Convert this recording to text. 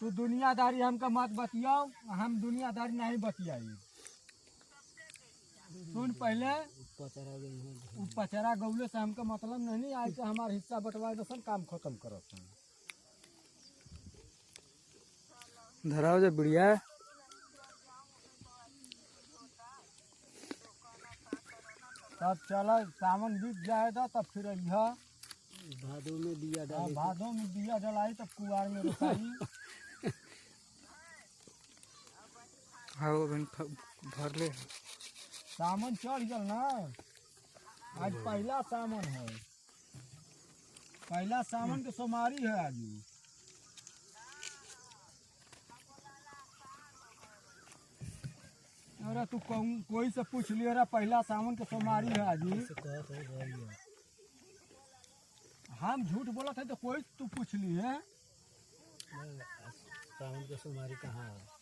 तू दुनियादारी हमका मत बतियाओ, हम दुनियादारी नहीं बतियाई। सुन पहले पचरा गौले से हमका मतलब नहीं आई कि हमारा हिस्सा बंटवा दसन, काम खत्म करो। धराओ जो बढ़िया है। तब चला सावन बीत जाएगा तब फिर यह भादों में दिया डाले, भादों में दिया जलाई तब कुआर में रुकाई। हाँ वो भर ले। सावन चढ़ गल ना, आज पहला सावन है, पहला सावन के सोमवारी है आज। अरे तू कोई से पूछ लिया रे, पहला सावन के सोमवारी है आज। हम झूठ बोला था तो कोई तू पूछ ली है। सावन के सोमवारी कहाँ है?